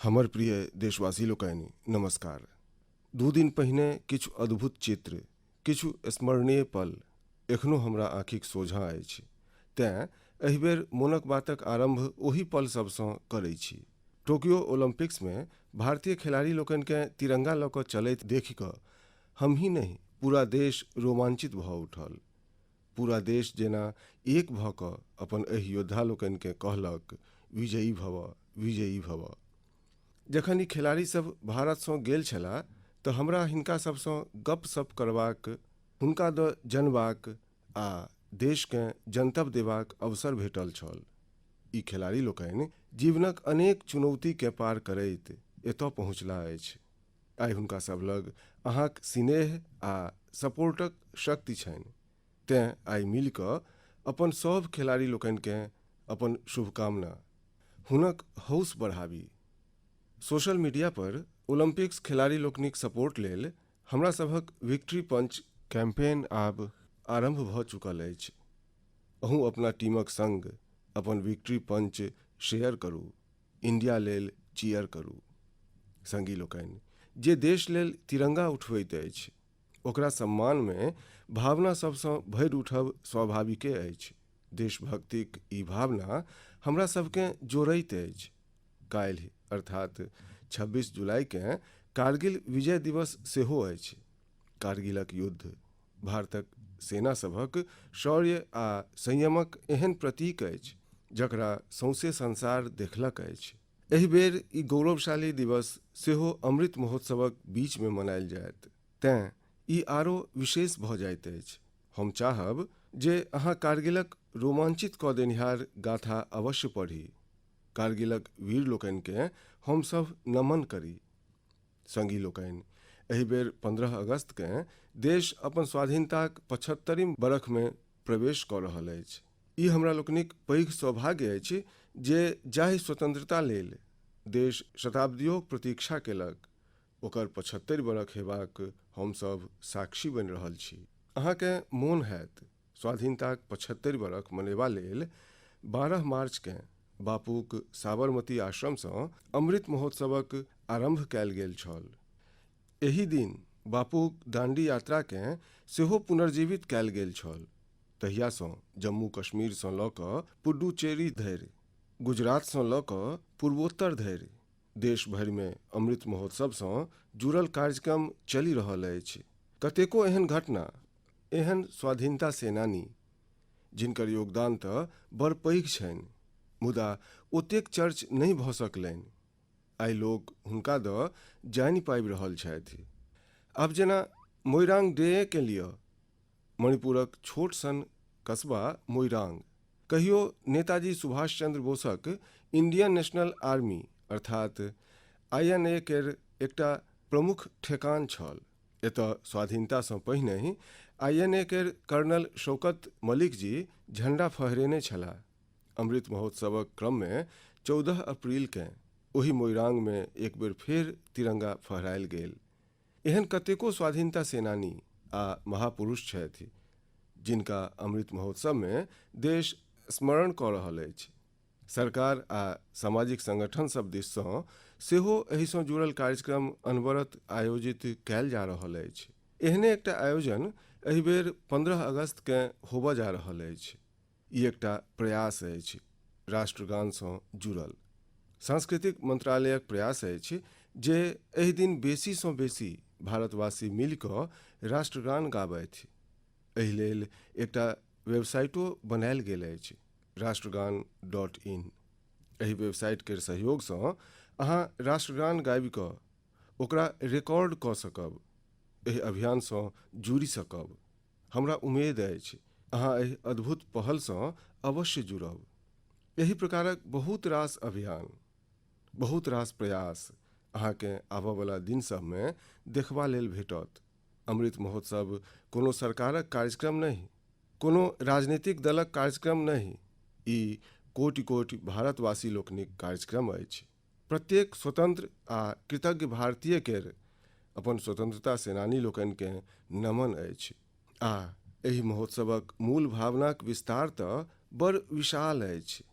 हमर प्रिय देशवासी लोकनि नमस्कार। 2 दिन पहिने किछु अद्भुत चित्र, किछु स्मरणीय पल एखनो हमरा आँखिक सोझाँ अछि। तेँ एहिबेर मोनक बातक आरम्भ ओहि पल सबसँ करैत छी। टोक्यो ओलम्पिक्समे भारतीय खिलाड़ी लोकनिकेँ तिरंगा लऽ कऽ चलैत देखि कऽ हमही नहि पूरा देश रोमांचित भऽ उठल। पूरा देश जेना एक भऽ कऽ अपन एहि योद्धा लोकनिकेँ कहलक, विजयी भव, विजयी भव। जखन ई खिलाड़ी सब भारतसँ गेल छलाह तऽ हमरा हिनका सबसँ गपशप करबाक, हुनका द जनबाक आ देशकेँ जनतब देबाक अवसर भेटल छल। ई खिलाड़ी लोकनि जीवनक अनेक चुनौतीकेँ पार करैत एतय पहुँचलाह अछि। आइ हुनका सब लग अहाँक स्नेह आ सपोर्टक शक्ति छनि। तेँ आइ मिलि कऽ अपन सभ खिलाड़ी लोकनिकेँ अपन शुभकामना, हुनक हौस बढ़ाबी। सोशल मीडिया पर ओलंपिक्स खिलाड़ी लोकनिक सपोर्ट लेल हमरा सभक विक्ट्री पंच कैंपेन आब आरंभ भऽ चुकल अछि। अहूँ अपना टीमक संग अपन विक्ट्री पंच शेयर करू, इंडिया लेल चीयर करू। संगी लोकनि, जे देश लेल तिरंगा उठबैत अछि ओकरा सम्मानमे भावना सबसँ भरि उठब स्वाभाविके अछि। देशभक्तिक ई भावना हमरा सबकेँ जोड़ैत अछि। काल्हि अर्थात 26 जुलाईकेँ कारगिल विजय दिवस सेहो अछि। कारगिलक युद्ध भारतक सेना सभक शौर्य आ संयमक एहन प्रतीक अछि जकरा सौंसे संसार देखलक अछि। एहि बेर ई गौरवशाली दिवस सेहो अमृत महोत्सवक बीचमे मनायल जायत। तेँ ई आरो विशेष भऽ जाइत अछि। हम चाहब जे अहाँ कारगिलक रोमांचित कऽ देनिहार गाथा अवश्य पढ़ी। कारगिलक वीर लोकनिकेँ हमसभ नमन करी। संगी लोकनि, एहि बेर 15 अगस्तकेँ देश अपन स्वाधीनताक 75वीं बरखमे प्रवेश कऽ रहल अछि। ई हमरा लोकनिक पैघ सौभाग्य अछि जे जाहि स्वतंत्रता लेल देश शताब्दियोक प्रतीक्षा केलक, ओकर 75 बरख हेबाक हमसभ साक्षी बनि रहल छी। अहाँकेँ मोन हैत स्वाधीनताक 75 बरख मनेबा लेल 12 मार्चकेँ बापूक साबरमती आश्रमसँ अमृत महोत्सवक आरंभ कयल गेल छल। एहि दिन बापूक दांडी यात्राकेँ सेहो पुनर्जीवित कयल गेल छल। तहियासँ जम्मू कश्मीरसँ लऽ कऽ पुडुचेरी धरि, गुजरातसँ लऽ कऽ पूर्वोत्तर धरि देश भरिमे अमृत महोत्सवसँ जुड़ल कार्यक्रम चलि रहल अछि। कतेको एहन घटना, एहन स्वाधीनता सेनानी जिनकर योगदान तऽ बड़ पैघ छनि, मुदा ओतेक चर्च नहि भऽ सकलनि। आइ लोक हुनका द जानि पाबि रहल छथि। आब जेना मोइरांग डेके लिअ, मणिपुरक छोट सन कस्बा मोइरांग कहियो नेताजी सुभाष चंद्र बोसक इंडियन नेशनल आर्मी अर्थात INA केर एकटा प्रमुख ठेकान छल। एतय स्वाधीनतासँ पहिने INA केर कर्नल शौकत मलिक जी झंडा फहरेने छलाह। अमृत महोत्सवक क्रममे 14 अप्रैलकेँ ओहि मोइरांगमे एक बेर फेर तिरंगा फहरायल गेल। एहन कतेको स्वाधीनता सेनानी आ महापुरुष छथि जिनका अमृत महोत्सवमे देश स्मरण कऽ रहल अछि। सरकार आ सामाजिक संगठन सब दिससँ सेहो एहिसँ जुड़ल कार्यक्रम अनवरत आयोजित कयल जा रहल अछि। एहने एकटा आयोजन एहि बेर 15 अगस्तकेँ होबऽ जा रहल अछि। ई एकटा प्रयास अछि राष्ट्रगानसँ जुड़ल। सांस्कृतिक मंत्रालयक प्रयास अछि जे एहि दिन बेसीसँ बेसी भारतवासी मिलि कऽ राष्ट्रगान गाबथि। एहि लेल एकटा वेबसाइटो बनायल गेल अछि, राष्ट्रगान.in। एहि वेबसाइट केर सहयोगसँ अहाँ राष्ट्रगान गाबि कऽ ओकरा रिकॉर्ड कऽ सकब, एहि अभियानसँ जुड़ि सकब। हमरा उम्मीद अछि अहाँ एहि अद्भुत पहलसँ अवश्य जुड़ब। एहि प्रकारक बहुत रास अभियान, बहुत रास प्रयास अहाँकेँ आबयवला दिन सभमे देखबा लेल भेटत। अमृत महोत्सव कोनो सरकारक कार्यक्रम नहि, कोनो राजनीतिक दलक कार्यक्रम नहीं, ई कोटि कोटि भारतवासी लोकनिक कार्यक्रम अछि। प्रत्येक स्वतंत्र आ कृतज्ञ भारतीय केर अपन स्वतंत्रता सेनानी लोकनिकेँ नमन अछि। आ एहि महोत्सवक मूल भावनाक विस्तार तऽ बड़ विशाल अछि।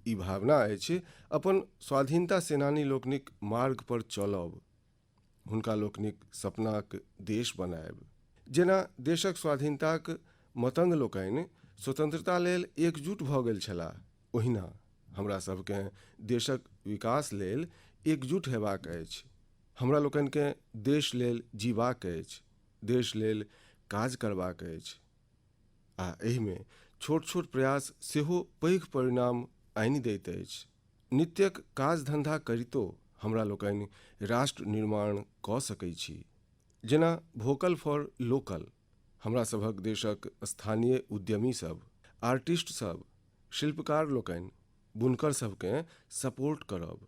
ई भावना अछि अपन स्वाधीनता सेनानी लोकनिक मार्ग पर चलब, हुनका लोकनिक सपनाक देश बनायब। जेना देशक स्वाधीनताक मतंग लोकनि स्वतंत्रता लेल एकजुट भऽ गेल छलाह, ओहिना हमरा सभकेँ देशक विकास लेल एकजुट हेबाक अछि। हमरा लोकनिकेँ देश लेल जीबाक अछि, देश लेल काज करबाक अछि, आ एहिमे छोट छोट प्रयास सेहो पैघ परिणाम आनि दैत अछि। नित्यक काज धंधा करितो हमरा लोकनि राष्ट्र निर्माण कऽ सकैत छी। जेना वोकल फॉर लोकल, हमरा सभक देशक स्थानीय उद्यमी सब, आर्टिस्ट सब, शिल्पकार लोकनि, बुनकर सबकेँ सपोर्ट करब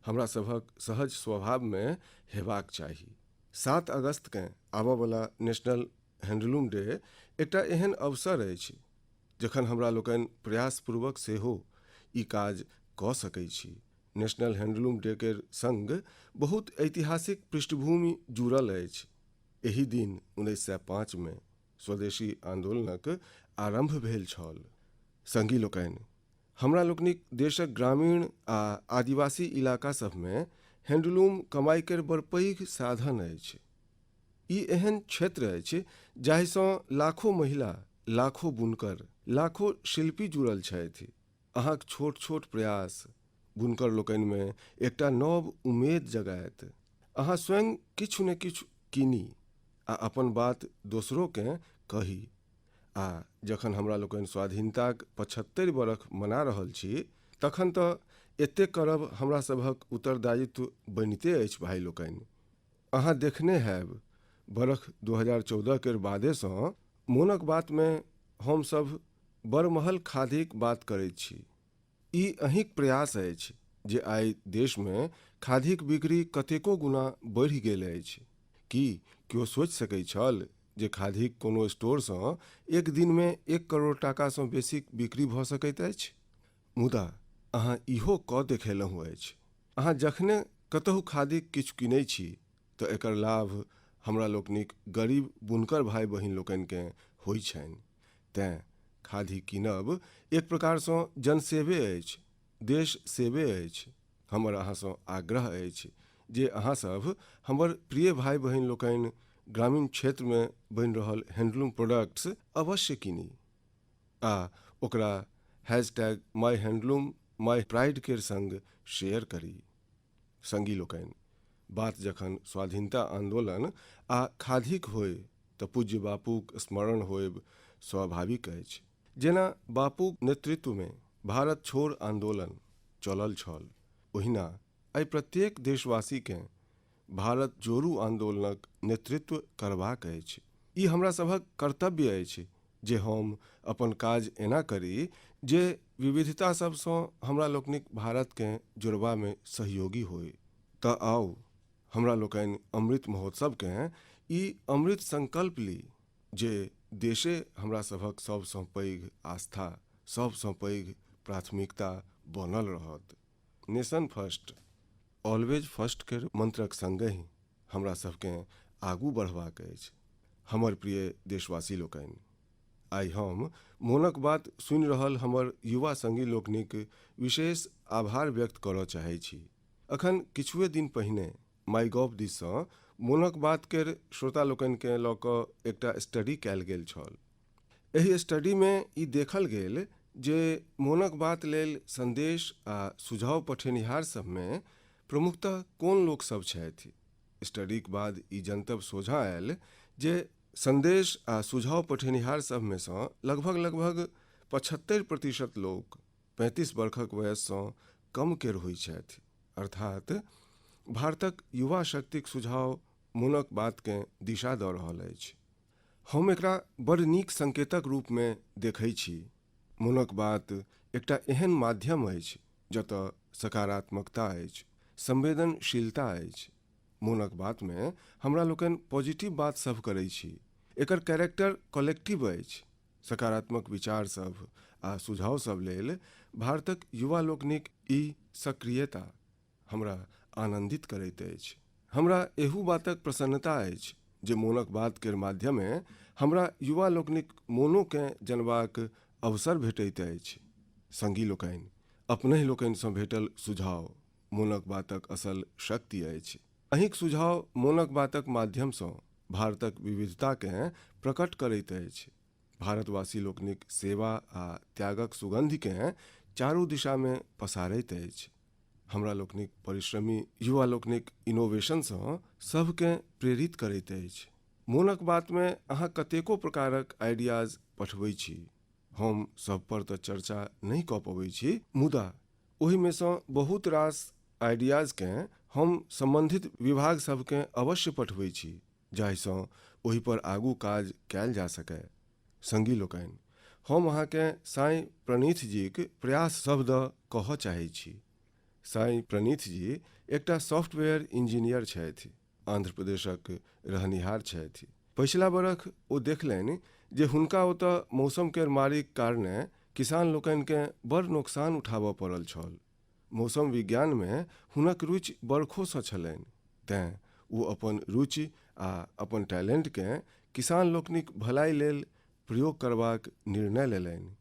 हमरा सभक सहज स्वभावमे हेबाक चाही। 7 अगस्तकेँ आबयवला नेशनल हैंडलूम डे एकटा एहन अवसर अछि जखन हमरा लोकनि प्रयासपूर्वक सेहो ई काज कऽ सकैत छी। नेशनल हैंडलूम डे केर संग बहुत ऐतिहासिक पृष्ठभूमि जुड़ल अछि। एहि दिन 1905 में स्वदेशी आंदोलनक आरंभ भेल छल। संगी लोकनि, हमरा लोकनिक देशक ग्रामीण आ आदिवासी इलाका सभमे हैंडलूम कमाई केर बड़ पैघ साधन अछि। ई एहन क्षेत्र अछि जाहिसँ लाखों महिला, लाखों बुनकर, लाखों शिल्पी जुड़ल छथि। अहाँक छोट छोट प्रयास बुनकर लोकनिमे एकटा नव उम्मेद जगायत। अहाँ स्वयं किछु ने किछु कीनी आ अपन बात दोसरोकेँ कही। आ जखन हमरा लोकनि स्वाधीनताक 75 बरख मना रहल छी, तखन तऽ एतेक करब हमरा सभक उत्तरदायित्व बनिते अछि। भाई लोकनि, अहाँ देखने हैब बरख 2014 केर बादेसँ मोनक बातमे हमसभ बड़महल खादीक बात करैत छी। ई अहींक प्रयास अछि जे आइ देशमे खादीक बिक्री कतेको गुना बढ़ि गेल अछि। की केओ सोचि सकैत छल जे खादीक कोनो स्टोरसँ एक दिनमे 1 करोड़ टाकासँ बेसीक बिक्री भऽ सकैत अछि? मुदा अहाँ इहो कऽ देखेलहुँ अछि। अहाँ जखने कतहु खादीक किछु किनैत छी तऽ एकर लाभ हमरा लोकनिक गरीब बुनकर भाई बहिन लोकनिकेँ होइत छनि। तेँ खादी कीनब एक प्रकारसँ जनसेवे अछि, देश सेवे अछि। हमर अहाँसँ आग्रह अछि जे अहाँसभ हमर प्रिय भाई बहिन लोकनि ग्रामीण क्षेत्रमे बनि रहल हैंडलूम प्रोडक्ट्स अवश्य कीनी आ ओकरा #myhandloom_mypride केर संग शेयर करी। संगी लोकनि, बात जखन स्वाधीनता आंदोलन आ खादीक होय तऽ पूज्य बापूक स्मरण होयब स्वाभाविक अछि। जेना बापूक नेतृत्वमे भारत छोड़ आंदोलन चलल छल, ओहिना आइ प्रत्येक देशवासीकेँ भारत जोड़ू आंदोलनक नेतृत्व करबाक अछि। ई हमरा सभक कर्तव्य अछि जे हम अपन काज एना करी जे विविधता सबसँ हमरा लोकनिक भारतकेँ जोड़बामे सहयोगी होय। तऽ आउ हमरा लोकनि अमृत महोत्सवकेँ ई अमृत संकल्प ली जे देशे हमरा सभक सबसँ पैघ आस्था, सबसँ पैघ प्राथमिकता बनल रहत। नेशन फर्स्ट, ऑलवेज फर्स्ट केर मंत्रक संगहि हमरा सभकेँ आगू बढ़बाक अछि। हमर प्रिय देशवासी लोकनि, आइ हम मोनक बात सुनि रहल हमर युवा संगी लोकनिक विशेष आभार व्यक्त करऽ चाहै छी। अखन किछुए दिन पहिने माईगॉव दिससँ मोनक बात केर श्रोता लोकनिकेँ लऽ कऽ एकटा स्टडी कयल गेल छल। एहि स्टडीमे ई देखल गेल जे मोनक बात लेल संदेश आ सुझाव पठेनिहार सभमे प्रमुखतः कोन लोकसभ छथि। स्टडीक बाद ई जनतब सोझाँ आयल जे संदेश आ सुझाव पठेनिहार सभमेसँ लगभग 75% लोक 35 वर्षक वयससँ कम केर होइत छथि। अर्थात भारतक युवा शक्तिक सुझाव मोनक बातकेँ दिशा दऽ रहल अछि। हम एकरा बड़ नीक संकेतक रूपमे देखै छी। मोनक बात एकटा एहन माध्यम अछि जतऽ सकारात्मकता अछि, संवेदनशीलता अछि। मोनक बातमे हमरा लोकनि पॉजिटिव बात सब करै छी। एकर कैरेक्टर कलेक्टिव अछि। सकारात्मक विचार सब आ सुझाव सब लेल भारतक युवा लोकनिक ई सक्रियता हमरा आनंदित करैत अछि। हमरा एहू बातक प्रसन्नता अछि जे मोनक बात केर माध्यमे हमरा युवा लोकनिक मोनोकेँ जनबाक अवसर भेटैत अछि। संगी लोकनि, अपने लोकनिसँ भेटल सुझाव मोनक बातक असल शक्ति अछि। अहींक सुझाव मोनक बातक माध्यमसँ भारतक विविधताकेँ प्रकट करैत अछि। भारतवासी लोकनिक सेवा आ त्यागक सुगंधिकेँ चारू दिशामे पसारैत अछि। हमरा लोकनिक परिश्रमी युवा लोकनिक इनोवेशनसँ सभकेँ प्रेरित करैत अछि। मोनक बातमे अहाँ कतेको प्रकारक आइडियाज पठबैत छी। हम सब पर तऽ चर्चा नहीं कऽ पबै छी, मुदा ओहिमे सँ बहुत रास आइडियाजकेँ हम संबंधित विभाग सभकेँ अवश्य पठबै छी, जाहिसँ ओहि पर आगू काज कयल जा सकै। संगी लोकनि, हम अहाँकेँ साईं प्रणीथ जीक प्रयास सभ दऽ कहऽ चाहै छी। साईं प्रणीथ जी एकटा सॉफ्टवेयर इंजीनियर छथि, आंध्र प्रदेशक रहनिहार छथि। पछिला बरख ओ देखलनि जे हुनका ओतऽ मौसम केर मारिक कारणे किसान लोकनिकेँ बड़ नोकसान उठाबऽ पड़ल छल। मौसम विज्ञानमे हुनक रुचि बरखोसँ छलनि, तेँ ओ अपन रुचि आ अपन टैलेंटकेँ किसान लोकनिक भलाई लेल प्रयोग करबाक निर्णय लेलनि।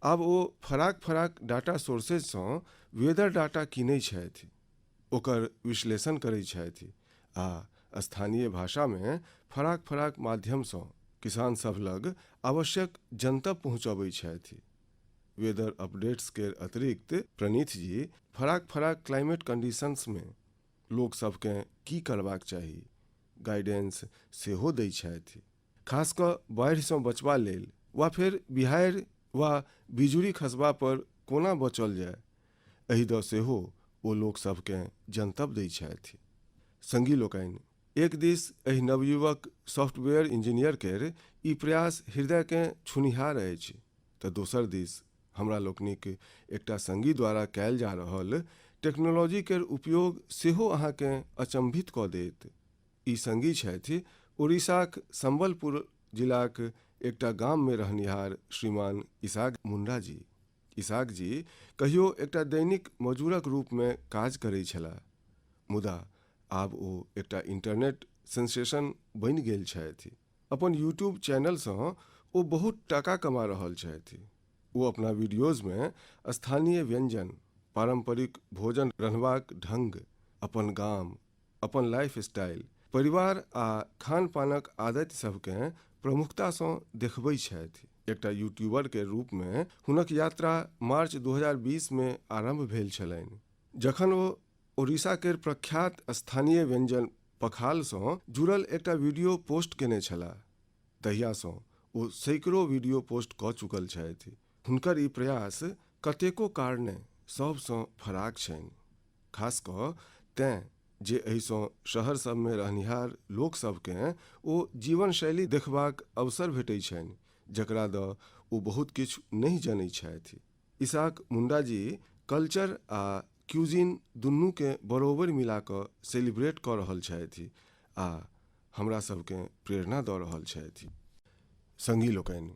आब ओ फराक फराक डाटा सोर्सेजसँ वेदर डाटा कीनैत छथि, ओकर विश्लेषण करैत छथि आ स्थानीय भाषामे फराक फराक माध्यमसँ किसान सभ लग आवश्यक जनतब पहुँचबैत छथि। वेदर अपडेट्स केर अतिरिक्त प्रणीथ जी फराक फराक क्लाइमेट कंडीशंसमे लोक सभकेँ की करबाक चाही गाइडेंस सेहो दैत छथि, खास कऽ बाढ़िसँ बचबा लेल वा फेर बिहाड़ि वा बिजुरी खसबा पर कोना बचल जाय, एहि दऽ सेहो ओ लोक सभकेँ जनतब दैत छथि। संगी लोकनि, एक दिस एहि नवयुवक सॉफ्टवेयर इंजीनियर केर ई प्रयास हृदयकेँ छूनिहार अछि, तऽ दोसर दिस हमरा लोकनिक एकटा संगी द्वारा कयल जा रहल टेक्नोलॉजी केर उपयोग सेहो अहाँकेँ अचंभित कऽ देत। ई संगी छथि उड़ीसाक संबलपुर जिलाक एकटा गाममे रहनिहार श्रीमान इसाक मुंडा जी। इसाक जी कहियो एकटा दैनिक मजूरक रूपमे काज करैत छलाह, मुदा आब ओ एकटा इंटरनेट सेंसेशन बनि गेल छथि। अपन यूट्यूब चैनलसँ ओ बहुत टाका कमा रहल छथि। ओ अपना वीडियोजमे स्थानीय व्यंजन, पारंपरिक भोजन रन्हबाक ढंग, अपन गाम, अपन लाइफ स्टाइल, परिवार आ खान पानक आदति सभकेँ प्रमुखतासँ देखबै छथि। एकटा यूट्यूबर के रूपमे हुनक यात्रा मार्च 2020 आरंभ भेल छलनि, जखन ओ ओडिशा केर प्रख्यात स्थानीय व्यंजन पखालसँ जुड़ल एकटा वीडियो पोस्ट केने छलाह। तहियासँ ओ सैकड़ों वीडियो पोस्ट कऽ चुकल छथि। हुनकर ई प्रयास कतेको कारणे सबसँ फराक छनि, खास कऽ तेँ जे एहिसँ शहर सबमे रहनिहार लोकसभकेँ ओ जीवनशैली देखबाक अवसर भेटैत छनि जकरा दऽ ओ बहुत किछु नहीं जनैत छथि। इसाक मुंडा जी कल्चर आ क्यूजिन दुनूकेँ बरोबर मिला कऽ सेलिब्रेट कऽ रहल छथि आ हमरा सभकेँ प्रेरणा दऽ रहल छथि। संगी लोकनि,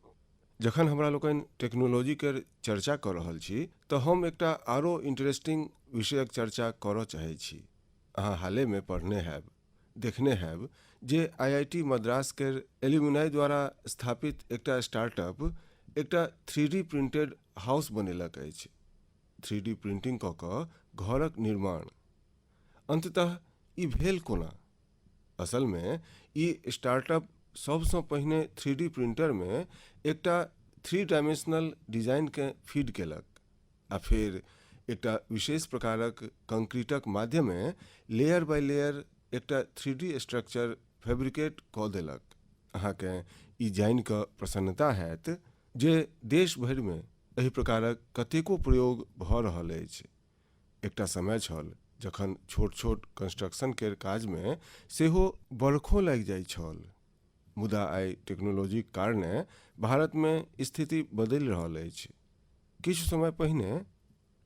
जखन हमरा लोकनि टेक्नोलॉजी केर चर्चा कऽ रहल छी तऽ हम एकटा आरो इंटरेस्टिंग विषयक चर्चा करऽ चाहै छी। अहाँ हालेमे पढ़ने हैब, देखने हैब जे IIT मद्रास केर एल्यूमिनाई द्वारा स्थापित एकटा स्टार्टअप एकटा 3D प्रिंटेड हाउस बनेलक अछि। 3D प्रिंटिंग कऽ कऽ घरक निर्माण। अंततः ई भेल कोना? असलमे ई स्टार्टअप सबसँ पहिने 3D प्रिंटरमे एकटा 3 डायमेंशनल डिजाइनकेँ फीड केलक आ फेर एकटा विशेष प्रकारक कंक्रीटक माध्यमे लेयर बाय लेयर एकटा 3D स्ट्रक्चर फैब्रिकेट कऽ देलक। अहाँकेँ ई जानि कऽ प्रसन्नता हैत जे देश भरिमे एहि प्रकारक कतेको प्रयोग भऽ रहल अछि। एकटा समय छल जखन छोट छोट कंस्ट्रक्शन केर काजमे सेहो बरखो लागि जाइत छल, मुदा आइ टेक्नोलॉजीक कारणे भारतमे स्थिति बदलि रहल अछि। किछु समय पहिने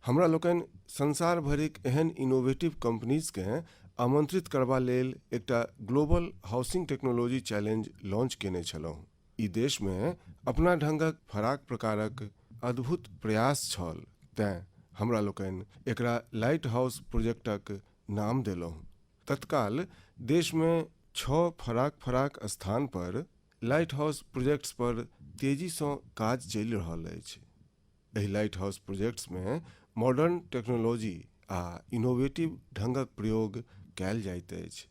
हमरा लोकनि संसार भरिक एहन इनोवेटिव कंपनीजकेँ आमंत्रित करबा लेल एकटा global housing technology challenge launch केने छलहुँ। ई देशमे अपना ढंगक फराक प्रकारक अद्भुत प्रयास छल, तेँ हमरा लोकनि एकरा लाइट हाउस प्रोजेक्टक नाम देलहुँ। तत्काल देशमे 6 फराक फराक स्थान पर लाइट हाउस प्रोजेक्ट्स पर तेजीसँ काज चलि रहल अछि। एहि लाइट हाउस प्रोजेक्ट्समे मॉडर्न टेक्नोलॉजी आ इनोवेटिव ढंगक प्रयोग कयल जाइत अछि।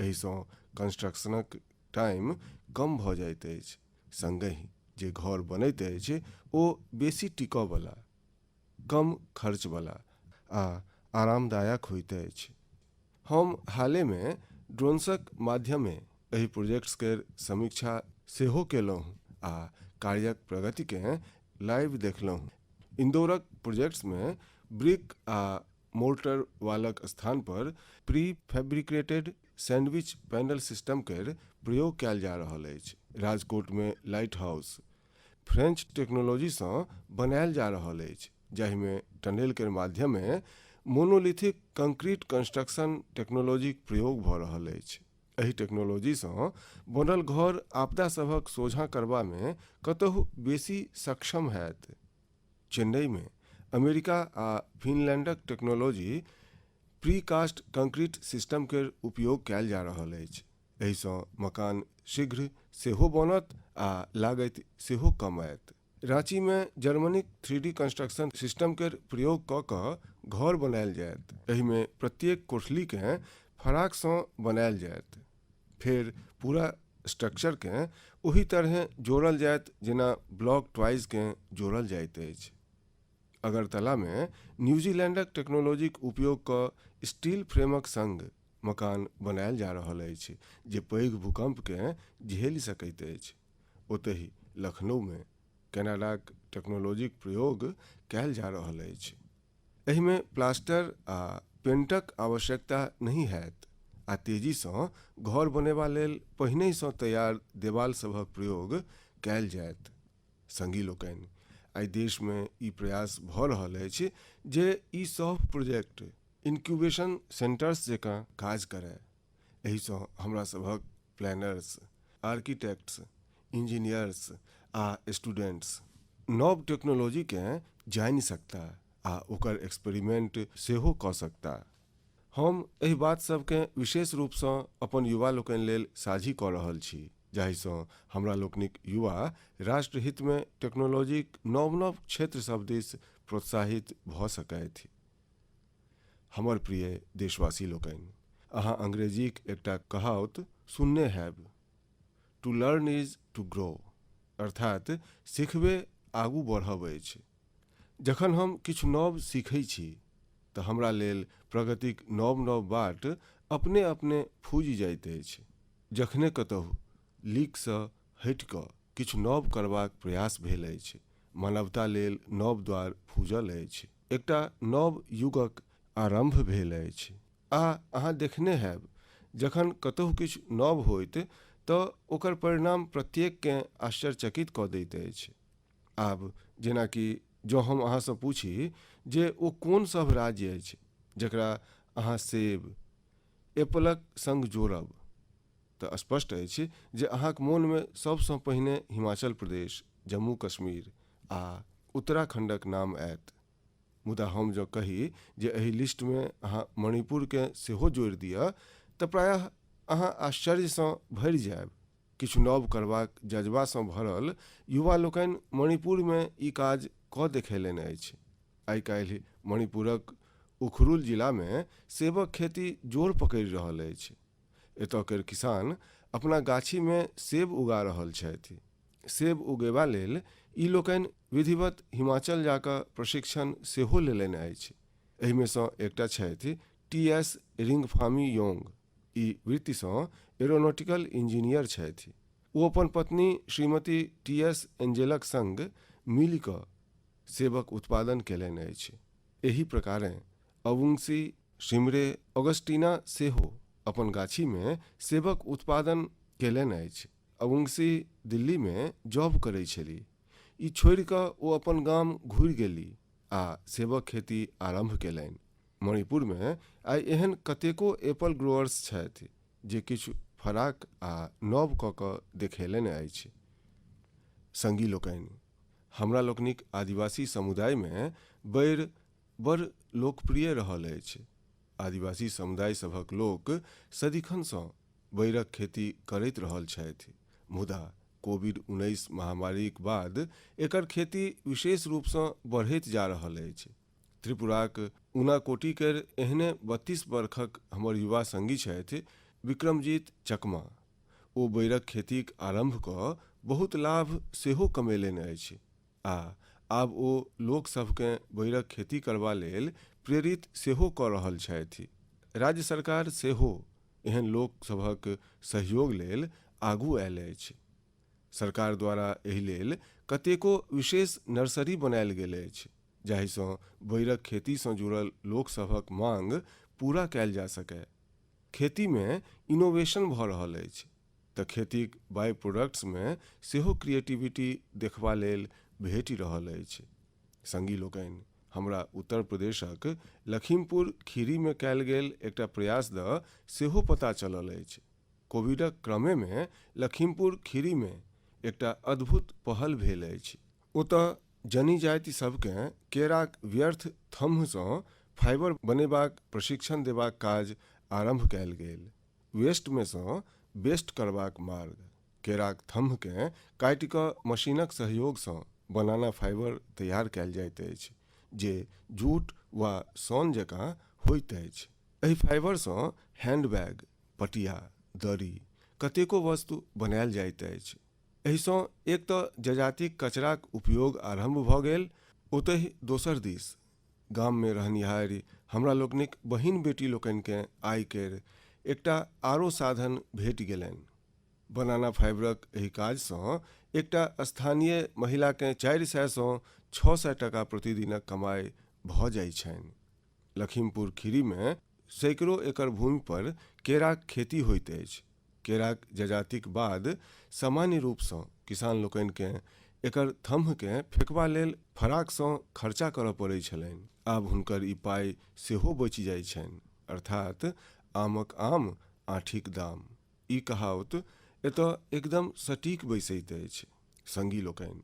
एहिसँ कंस्ट्रक्शनक टाइम कम भऽ जाइत अछि, संगहि जे घर बनैत अछि ओ बेसी टिकऽवला, कम खर्चवला आ आरामदायक होइत अछि। हम हालेमे ड्रोन्सक माध्यमे एहि प्रोजेक्ट्स केर समीक्षा सेहो केलहुँ आ कार्यक प्रगतिकेँ लाइव देखलहुँ। इंदौरक प्रोजेक्ट्समे ब्रिक आ मोर्टर वालक स्थान पर prefabricated sandwich panel system केर प्रयोग कयल जा रहल अछि। राजकोटमे लाइट हाउस फ्रेंच टेक्नोलॉजीसँ बनायल जा रहल अछि, जाहिमे टनल केर माध्यमे मोनोलिथिक कंक्रीट कंस्ट्रक्शन टेक्नोलॉजीक प्रयोग भऽ रहल अछि। एहि टेक्नोलॉजीसँ बनल घर आपदा सभक सोझाँ करबामे कतहु बेसी सक्षम हैत। चेन्नईमे अमेरिका आ फिनलैंडक टेक्नोलॉजी प्रीकास्ट कंक्रीट सिस्टम केर उपयोग कयल जा रहल अछि। एहिसँ मकान शीघ्र सेहो बनत आ लागत सेहो कम आयत। रांचीमे जर्मनीक 3D कंस्ट्रक्शन सिस्टम केर प्रयोग कऽ कऽ घर बनायल जायत। एहिमे प्रत्येक कोठलीकेँ फराकसँ बनायल जायत, फेर पूरा स्ट्रक्चरकेँ ओही तरहेँ जोड़ल जायत जेना ब्लॉक ट्वाइसकेँ जोड़ल जाइत अछि। अगरतलामे न्यूजीलैंडक टेक्नोलॉजीक उपयोग कऽ स्टील फ्रेमक संग मकान बनायल जा रहल अछि जे पैघ भूकंपकेँ झेलि सकैत अछि। ओतहि लखनऊमे कनाडाक टेक्नोलॉजीक प्रयोग कयल जा रहल अछि। एहिमे प्लास्टर आ पेंटक आवश्यकता नहीं हैत आ तेजीसँ घर बनेबा लेल पहिनहिसँ तैयार देवाल सभक प्रयोग कयल जायत। संगी लोकनि, आइ देशमे ई प्रयास भऽ रहल अछि जे ई सभ प्रोजेक्ट इन्क्यूबेशन सेंटर्स जकाँ काज करय। एहिसँ हमरा सभक प्लानर्स, आर्किटेक्ट्स, इंजीनियर्स आ स्टूडेंट्स नव टेक्नोलॉजीकेँ जानि सकता आ ओकर एक्सपेरिमेंट सेहो कऽ सकता। हम एहि बात सभकेँ विशेष रूपसँ अपन युवा लोकनि लेल साझी कऽ रहल छी, जाहिसँ हमरा लोकनिक युवा राष्ट्रहितमे टेक्नोलॉजीक नव नव क्षेत्र सभ दिस प्रोत्साहित भऽ सकथि। हमर प्रिय देशवासी लोकनि, अहाँ अंग्रेजीक एकटा कहावत सुनने हैब, to learn is to grow, अर्थात सिखबे आगू बढ़ब अछि। जखन हम किछु नव सीखै छी तऽ हमरा लेल प्रगतिक नव नव बाट अपने अपने फूजि जाइत अछि। जखने कतहु लीकसँ हटि कऽ किछु नव करबाक प्रयास भेल अछि, मानवता लेल नव द्वार फूजल अछि, एकटा नव युगक आरंभ भेल अछि। आ अहाँ देखने हैब, जखन कतहु किछु नव होइत तऽ ओकर परिणाम प्रत्येककेँ आश्चर्यचकित कऽ दैत अछि। आब जेनाकि जँ हम अहाँसँ पूछी जे ओ कोन सभ राज्य अछि जकरा अहाँ सेब, एप्पलक संग जोड़ब, तऽ स्पष्ट अछि जे अहाँक मोनमे सबसँ पहिने हिमाचल प्रदेश, जम्मू कश्मीर आ उत्तराखंडक नाम आयत। मुदा हम जँ कही जे एहि लिस्टमे अहाँ मणिपुरकेँ सेहो जोड़ि दिअ तऽ प्रायः अहाँ आश्चर्यसँ भरि जायब। किछु नव करबाक जज्बासँ भरल युवा लोकनि मणिपुरमे ई काज कऽ देखेलनि अछि। आइ काल्हि मणिपुरक उखरुल जिलामे सेबक खेती जोर पकड़ि रहल अछि। एतऽ केर किसान अपना गाछीमे सेब उगा रहल छथि। सेब उगेबा लेल ई लोकनि विधिवत हिमाचल जा कऽ प्रशिक्षण सेहो लेलनि अछि। एहिमेसँ एकटा छथि टी.एस. रिंगफामी योंग। ई वृत्तिसँ एरोनॉटिकल इंजीनियर छथि। ओ अपन पत्नी श्रीमती टी.एस. एंजेलक संग मिलि कऽ सेबक उत्पादन केलनि अछि। एही प्रकारेँ अवुंगसी शिमरे ऑगस्टीना सेहो अपन गाछीमे सेबक उत्पादन केलनि अछि। अवुंगसी दिल्लीमे जॉब करै छलीह। ई छोड़ि कऽ ओ अपन गाम घुरि गेलीह आ सेबक खेती आरंभ केलनि। मणिपुरमे आइ एहन कतेको एप्पल ग्रोअर्स छथि जे किछु फराक आ नव कऽ कऽ देखेलनि अछि। संगी लोकनि, हमरा लोकनिक आदिवासी समुदायमे बैर बड़ लोकप्रिय रहल अछि। आदिवासी समुदाय सभक लोक सदिखनसँ बैरक खेती करैत रहल छथि, मुदा कोविड-19 महामारीक बाद एकर खेती विशेष रूपसँ बढ़ैत जा रहल अछि। त्रिपुराक ऊनाकोटी केर एहने 32 वर्षक हमर युवा संगी छथि विक्रमजीत चकमा। ओ बैरक खेतीक आरम्भ कऽ बहुत लाभ सेहो कमेलनि अछि आ आब ओ लोकसभकेँ बैरक खेती करबा लेल प्रेरित सेहो कऽ रहल छथि। राज्य सरकार सेहो एहन लोकसभक सहयोग लेल आगू आयल अछि। सरकार द्वारा एहि लेल कतेको विशेष नर्सरी बनायल गेल अछि जाहिसँ बैरक खेतीसँ जुड़ल लोकसभक मांग पूरा कयल जा सकय। खेतीमे इनोवेशन भऽ रहल अछि तऽ खेतीक बाई प्रोडक्ट्समे सेहो क्रिएटिविटी देखबा लेल भेटि रहल अछि। संगी लोकनि, हमरा उत्तर प्रदेशक लखीमपुर खीरीमे कयल गेल एकटा प्रयास दऽ सेहो पता चलल अछि। कोविडक क्रमेमे लखीमपुर खीरीमे एकटा अद्भुत पहल भेल अछि। ओतऽ जनजाति सभकेँ केराक व्यर्थ थम्भसँ फाइबर बनेबाक प्रशिक्षण देबाक काज आरम्भ कयल गेल। वेस्टमे सँ बेस्ट करबाक मार्ग। केराक थम्भकेँ काटि कऽ मशीनक सहयोगसँ बनाना फाइबर तैयार कयल जाइत अछि जे जूट वा सौन जकाँ होइत अछि। एहि फाइबरसँ हैंडबैग, पटिया, दरी, कतेको वस्तु बनायल जाइत अछि। एहिसँ एक तऽ जजातिक कचराक उपयोग आरम्भ भऽ गेल, ओतहि दोसर दिस गाममे रहनिहार हमरा लोकनिक बहिन बेटी लोकनिकेँ आय केर एकटा आरो साधन भेटि गेलनि। बनाना फाइबरक एहि काजसँ एकटा स्थानीय महिलाकेँ 400 सँ 600 टका प्रतिदिनक कमाई भऽ जाइत छनि। लखीमपुर खीरीमे सैकड़ों एकड़ भूमि पर केराक खेती होइत अछि। केराक जजातिक बाद सामान्य रूपसँ किसान लोकनिकेँ एकर थम्भकेँ फेकबा लेल फराकसँ खर्चा करऽ पड़ैत छलनि। आब हुनकर ई पाइ सेहो बचि जाइत छनि, अर्थात आमक आम आँठीक दाम। ई कहावत एतऽ एकदम सटीक बैसैत अछि। संगी लोकनि,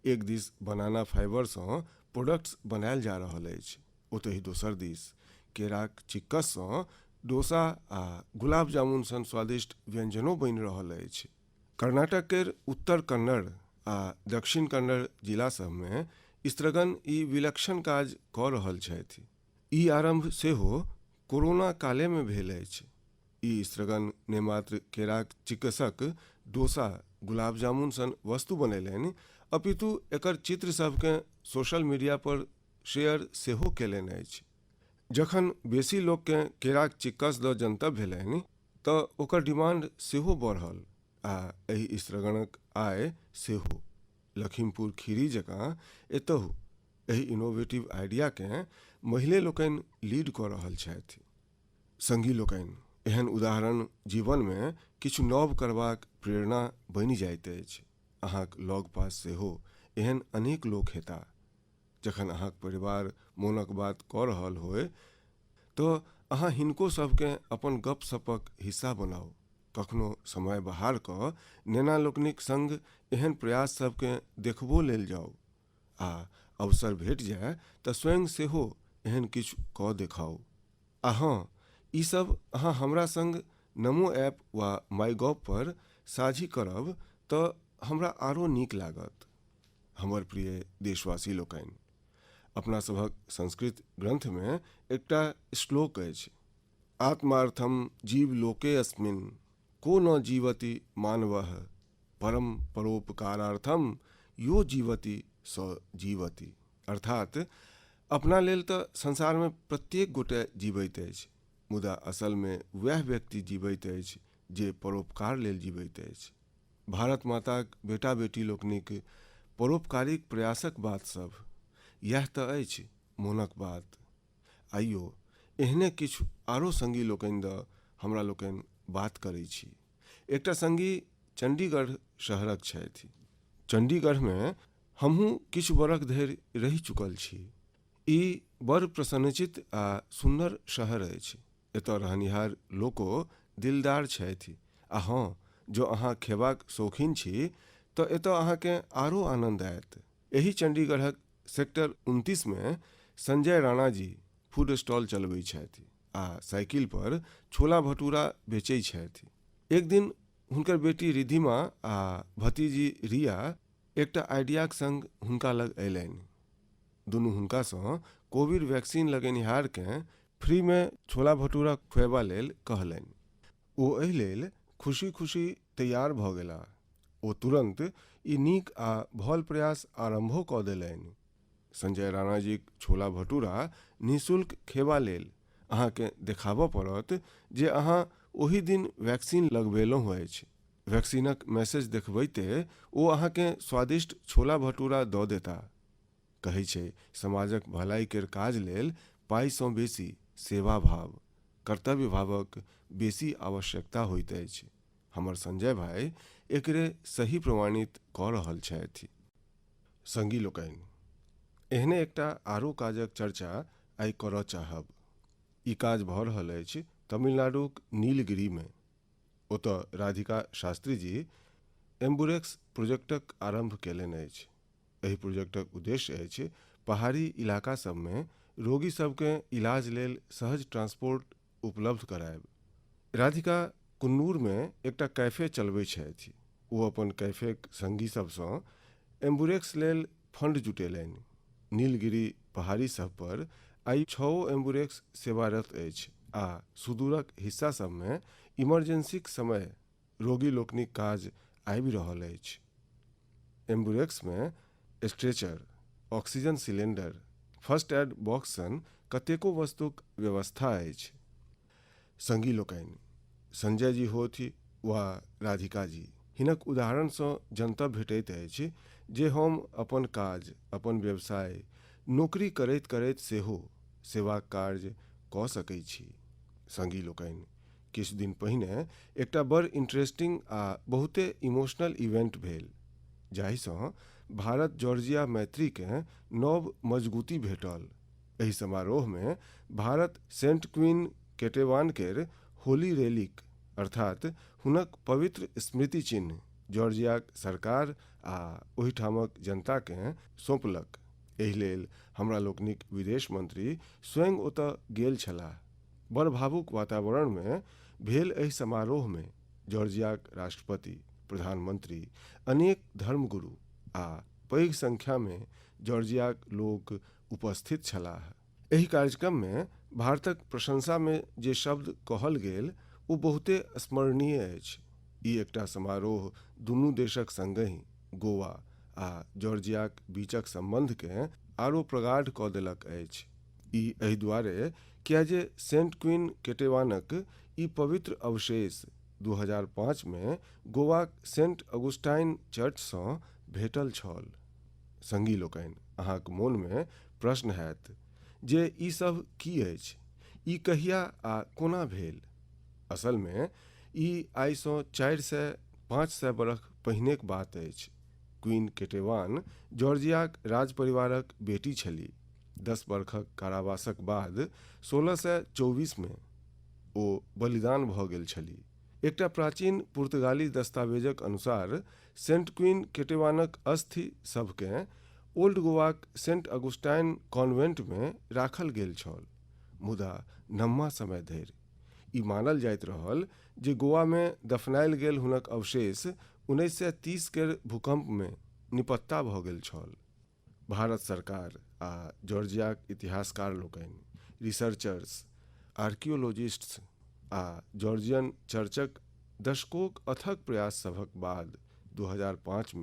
एक दिस बनाना फाइबरसँ प्रोडक्ट्स बनायल जा रहल अछि, ओतहि दोसर दिस केराक चिक्कससँ डोसा आ गुलाब जामुन सन स्वादिष्ट व्यंजनो बनि रहल अछि। कर्नाटक केर उत्तर कन्नड़ आ दक्षिण कन्नड़ जिला सभमे स्त्रगण ई विलक्षण काज कऽ रहल छथि। ई आरम्भ सेहो कोरोना कालेमे भेल अछि। ई स्त्रगण ने मात्र केराक चिक्कसक डोसा, गुलाब जामुन सन वस्तु बनेलनि, अपितु एकर चित्र सभकेँ सोशल मीडिया पर शेयर सेहो केलनि अछि। जखन बेसी लोककेँ केराक चिक्कस दऽ जनतब भेलनि तऽ ओकर डिमांड सेहो बढ़ल आ एहि स्त्रगणक आय सेहो। लखीमपुर खीरी जकाँ एतहु एहि इनोवेटिव आइडियाकेँ महिले लोकनि लीड कऽ रहल छथि। संगी लोकनि, एहन उदाहरण जीवनमे किछु नव करबाक प्रेरणा बनि जाइत अछि। अहाँक लग पास सेहो एहन अनेक लोक हेताह। जखन अहाँक परिवार मोनक बात कऽ रहल होय तऽ अहाँ हिनको सभकेँ अपन गपशपक हिस्सा बनाउ। कखनो समय बहार कऽ नेना लोकनिक संग एहन प्रयास सभकेँ देखबो लेल जाउ आ अवसर भेट जाय तऽ स्वयं सेहो एहन किछु कऽ देखाउ। आ हाँ, ई सब अहाँ हमरा संग नमो ऐप वा माईगॉव पर साझी करब तऽ हमरा आरो नीक लागत। हमर प्रिय देशवासी लोकनि, अपना सभक संस्कृत ग्रंथमे एकटा श्लोक अछि, आत्मार्थम जीव लोके अस्मिन् को न जीवति मानवः परम परोपकारार्थम यो जीवति स जीवति। अर्थात अपना लेल तऽ संसारमे प्रत्येक गोटे जीवैत अछि, मुदा असलमे वएह व्यक्ति जीवैत अछि जे परोपकार लेल जीवैत अछि। भारत माताक बेटा बेटी लोकनिक परोपकारिक प्रयासक बात सब यह तऽ अछि मोनक बात। आइयो एहने किछु आरो संगी लोकनि दऽ हमरा लोकनि बात करै छी। एकटा संगी चंडीगढ़ शहरक छथि। चंडीगढ़मे हमहूँ किछु बरख धरि रहि चुकल छी। ई बड़ प्रसन्नचित्त आ सुन्दर शहर अछि। एतऽ रहनिहार लोको दिलदार छथि आ हाँ, जो अहाँ खेबाक शौकीन छी तऽ एतऽ अहाँकेँ आरो आनंद आयत। एही चंडीगढ़क सेक्टर 29 में संजय राणा जी फूड स्टॉल चलबै छथि आ साइकिल पर छोला भटूरा बेचै छथि। एक दिन हुनकर बेटी रिधिमा आ भतीजी रिया एकटा आइडियाक संग हुनका लग अयलनि। दुनू हुनकासँ कोविड वैक्सीन लगेनिहारकेँ फ्रीमे छोला भटूरा खुएबा लेल कहलनि। ओ एहि लेल खुशी खुशी तैयार भऽ गेलाह। ओ तुरंत ई नीक आ भल प्रयास आरम्भो कऽ देलनि। संजय राणाजीक छोला भटूरा निःशुल्क खेबा लेल अहाँकेँ देखाबऽ पड़त जे अहाँ ओहि दिन वैक्सीन लगबेलहुँ अछि। वैक्सीनक मैसेज देखबैते ओ अहाँकेँ स्वादिष्ट छोला भटूरा दऽ देता। कहै छै समाजक भलाई केर काज लेल पाइसँ बेसी सेवा भाव, कर्तव्य भावक बेसी आवश्यकता होइत अछि। हमर संजय भाई एकरे सही प्रमाणित कऽ रहल छथि। संगी लोकनि, एहने एकटा आरो काजक चर्चा आइ करऽ चाहब। ई काज भऽ रहल अछि तमिलनाडुक नीलगिरीमे। ओतऽ राधिका शास्त्री जी एम्बुरेक्स प्रोजेक्टक आरम्भ केलनि अछि। एहि प्रोजेक्टक उद्देश्य अछि पहाड़ी इलाका सबमे रोगी सबकेँ इलाज लेल सहज ट्रांसपोर्ट उपलब्ध करायब। राधिका कुन्नूरमे एकटा कैफे चलबै छथि। ओ अपन कैफेक संगी सबसँ एम्बुरेक्स लेल फंड जुटेलनि। नीलगिरी पहाड़ी सब पर आइ 6 एम्बुरेक्स सेवारत अछि आ सुदूरक हिस्सा सबमे इमरजेंसीक समय रोगी लोकनिक काज आबि रहल अछि। एम्बुरेक्समे stretcher, oxygen cylinder, first aid box सन कतेको वस्तुक व्यवस्था अछि। संगी लोकनि, संजय जी होथि वा राधिका जी, हिनक उदाहरणसँ जनतब भेटैत अछि जे हम अपन काज, अपन व्यवसाय, नौकरी करैत करैत सेहो सेवाक कार्य कऽ सकैत छी। संगी लोकनि, किछु दिन पहिने एकटा बड़ इंटरेस्टिंग आ बहुते इमोशनल इवेंट भेल, जाहिसँ भारत जॉर्जिया मैत्रीकेँ नव मजगूती भेटल। एहि समारोहमे भारत सेंट क्वीन केटेवान केर होली रेलिक अर्थात हुनक पवित्र स्मृति चिन्ह जॉर्जियाक सरकार आ ओहिठामक जनताकेँ सौंपलक। एहि लेल हमरा लोकनिक विदेश मंत्री स्वयं ओतऽ गेल छलाह। बड़ भावुक वातावरणमे भेल एहि समारोहमे जॉर्जियाक राष्ट्रपति, प्रधानमंत्री, अनेक धर्मगुरु आ पैघ संख्यामे जॉर्जियाक लोक उपस्थित छलाह। एहि कार्यक्रममे भारतक प्रशंसामे जे शब्द कहल गेल ओ बहुते स्मरणीय अछि। ई एकटा समारोह दुनू देशक संगहि गोवा आ जॉर्जियाक बीचक संबंधकेँ आरो प्रगाढ़ कऽ देलक अछि। ई एहि दुआरे किया जे सेंट क्वीन केटेवानक ई पवित्र अवशेष 2005 गोवाक सेंट अगुस्टाइन चर्चसँ भेटल छल। संगी लोकनि, अहाँक मोनमे प्रश्न हैत जे ई सब की अछि, ई कहिया आ कोना भेल? असलमे ई आइसँ 400-500 बरख पहिनेक बात अछि। क्वीन केटेवान जॉर्जियाक राजपरिवारक बेटी छलीह। 10 बरखक कारावासक बाद 1624 ओ बलिदान भऽ गेल छलीह। एकटा प्राचीन पुर्तगाली दस्तावेजक अनुसार सेंट क्वीन केटेवानक अस्थि सभकेँ ओल्ड गोवाक सेंट अगुस्टाइन कॉन्वेंटमे राखल गेल छल। मुदा नम्मा समय धरि ई मानल जाइत रहल जे गोवामे दफनायल गेल हुनक अवशेष 1930 केर भूकंपमे निपत्ता भऽ गेल छल। भारत सरकार आ जॉर्जियाक इतिहासकार लोकनि, रिसर्चर्स, आर्कियोलॉजिस्ट्स आ जॉर्जियन चर्चक दशकोक अथक प्रयास सभक बाद 2005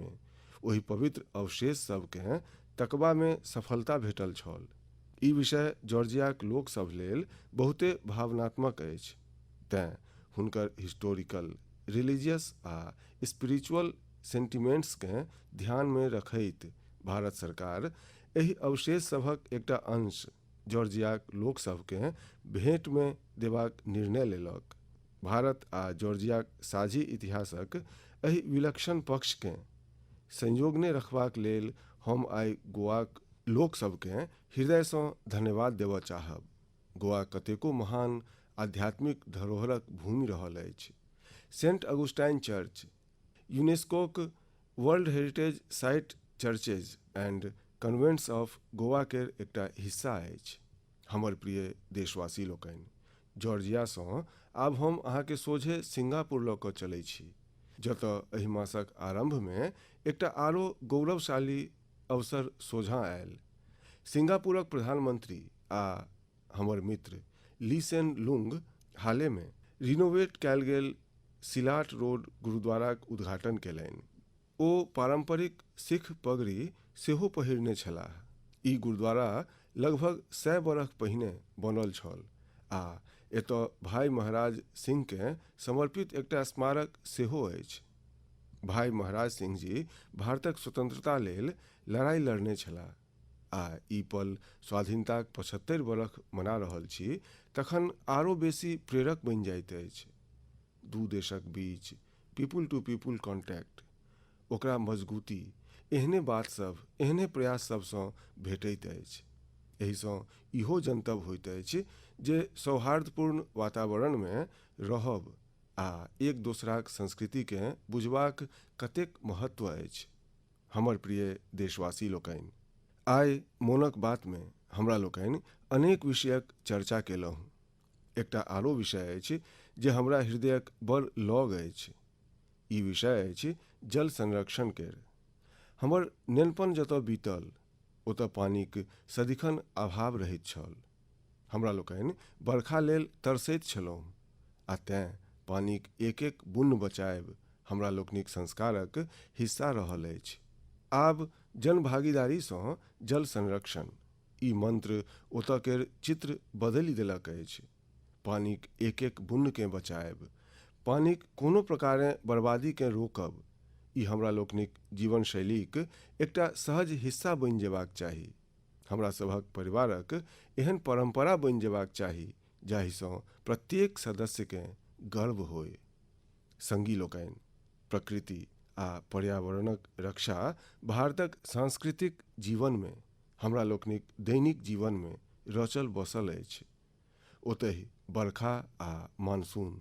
ओहि पवित्र अवशेष सभकेँ तकबामे सफलता भेटल छल। ई विषय जॉर्जियाक लोक सभ लेल बहुते भावनात्मक अछि। तेँ हुनकर हिस्टोरिकल, रिलीजियस आ स्पिरिचुअल सेंटिमेंट्सकेँ ध्यानमे रखैत भारत सरकार एहि अवशेष सभक एकटा अंश जॉर्जियाक लोक सभकेँ भेंटमे देबाक निर्णय लेलक। भारत आ जॉर्जियाक साझी इतिहासक एहि विलक्षण पक्षकेँ संजोगने रखबाक लेल हम आइ गोवाक लोक सभकेँ हृदयसँ धन्यवाद देबऽ चाहब। गोवा कतेको महान आध्यात्मिक धरोहरक भूमि रहल अछि। सेंट अगुस्टाइन चर्च यूनेस्कोक world heritage site churches and convents of Goa केर एकटा हिस्सा अछि। हमर प्रिय देशवासी लोकनि, जॉर्जियासँ आब हम अहाँके सोझे सिंगापुर लऽ कऽ चलै छी, जतऽ एहि मासक आरंभमे एकटा आरो गौरवशाली अवसर सोझाँ आयल। सिंगापुरक प्रधानमंत्री आ हमर मित्र ली सेन लुंग हाले में रिनोवेट कयल गेल सिलाट रोड गुरुद्वाराक उद्घाटन कयलनि। ओ पारंपरिक सिख पगड़ी सेहो पहिरने छलाह। ई गुरुद्वारा लगभग 100 बरख पहिने बनल छल आ एतय भाई महाराज सिंह के समर्पित एकटा स्मारक सेहो अछि। भाई महाराज सिंह जी भारतक स्वतंत्रता लेल लड़ाई लड़ने छलाह आ ई पल स्वाधीनताक 75 बरख मना रहल छी तखन आरो बेसी प्रेरक बनि जाइत अछि। दू देशक बीच पीपुल टू पीपुल कॉन्टैक्ट, ओकरा मजबूती एहने बात सब, एहने प्रयास सबसँ भेटैत अछि। एहिसँ इहो जनतब होइत अछि जे सौहार्दपूर्ण वातावरण में रहब आ एक दोसराक संस्कृतिकेँ बुझबाक कतेक महत्व अछि। हमर प्रिय देशवासी लोकनि, आइ मोनक बात में हमरा लोकनि अनेक विषयक चर्चा केलहुँ। एकटा आरो विषय अछि जे हमरा हृदयक बड़ लग अछि। ई विषय अछि जल संरक्षण केर। हमर नेनपन जतऽ बीतल ओतऽ पानिक सदिखन अभाव रहैत छल। हमरा लोकनि बरखा लेल तरसैत छलहुँ आ तेँ पानिक एक एक बूंद बचाएब हमरा लोकनिक संस्कारक हिस्सा रहल अछि। आब जन भागीदारीसँ जल संरक्षण, ई मंत्र ओतऽ केर चित्र बदलि देलक अछि। पानिक एक एक बूंदकेँ बचाएब, पानिक कोनो प्रकारे बर्बादीकेँ रोकब, ई हमरा लोकनिक जीवन शैलीक एकटा सहज हिस्सा बनि जेबाक चाही। हमरा सभक परिवारक एहन परंपरा बनि जेबाक चाही जाहिसँ प्रत्येक सदस्यकेँ गर्व होय। संगी लोकनि, प्रकृति आ पर्यावरणक रक्षा भारतक सांस्कृतिक जीवन में, हमरा लोकनिक दैनिक जीवन में रचल बसल अछि। ओतहि बरखा आ मानसून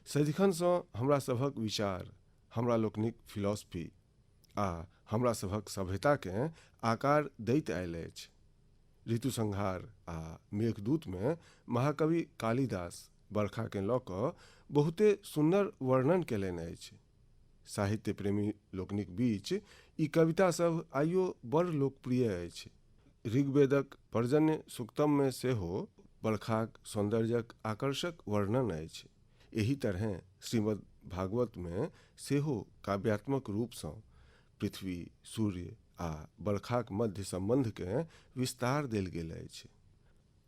सदिखनसँ हमरा सभक विचार, हमरा लोकनिक फिलॉसफी आ हमरा सभक सभ्यताकेँ आकार दैत आयल अछि। ऋतु संहार आ मेघदूत में महाकवि कालिदास बरखाकेँ लऽ कऽ बहुते सुंदर वर्णन कयलनि अछि। साहित्य प्रेमी लोकनिक बीच ई कविता सब आइयो बड़ लोकप्रिय अछि। ऋग्वेदक पर्जन्य सूक्तम में सेहो बरखाक सौंदर्यक आकर्षक वर्णन अछि। एही तरह श्रीमद् भागवत में सेहो काव्यात्मक रूपसँ पृथ्वी, सूर्य आ बरखाक मध्य संबंधकेँ विस्तार देल गेल अछि।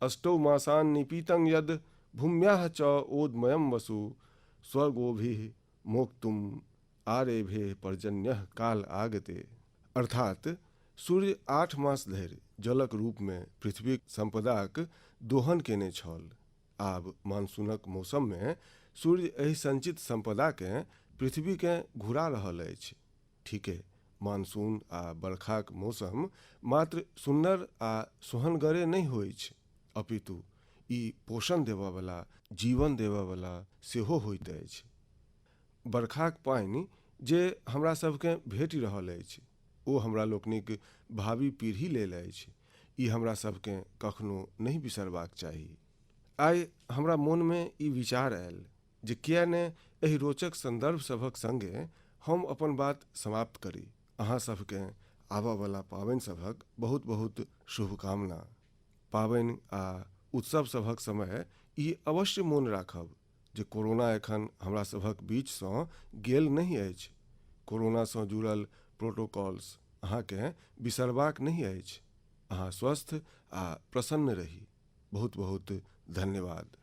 अष्टौ मासान् निपीतं यद् भूम्याः च ओदमयं वसु स्वर्गोभिः मोक्तुम आरेभे पर्जन्यः काल आगते। अर्थात सूर्य 8 मास धरि जलक रूप में पृथ्वीक संपदाक दोहन केने छल। आब मानसूनक मौसम में सूर्य एहि संचित संपदाकेँ पृथ्वीकेँ घुरा रहल अछि। ठीके, मानसून आ बरखाक मौसम मात्र सुन्नर आ सोहनगरे नहीं होइछ, अपितु ई पोषण देबयवला, जीवन देबयवला सेहो होइत अछि। बरखाक पानि जे हमरा सबकेँ भेटि रहल अछि ओ हमरा लोकनिक भावी पीढ़ी लेल अछि। ई हमरा सबकेँ कखनो नहीं बिसरबाक चाही। आइ हमरा मोन में ई विचार आयल जे किया ने एहि रोचक संदर्भ सभक संगे हम अपन बात समाप्त करी। अहाँ सबकेँ आबयवला पाबनि सभक बहुत बहुत शुभकामना। पाबनि आ उत्सव सभक समय ई अवश्य मोन राखब जे कोरोना एखन हमरा सभक बीचसँ गेल नहीं अछि। कोरोनासँ जुड़ल प्रोटोकॉल्स अहाँकेँ बिसरबाक नहीं अछि। अहाँ स्वस्थ आ प्रसन्न रही। बहुत बहुत धन्यवाद।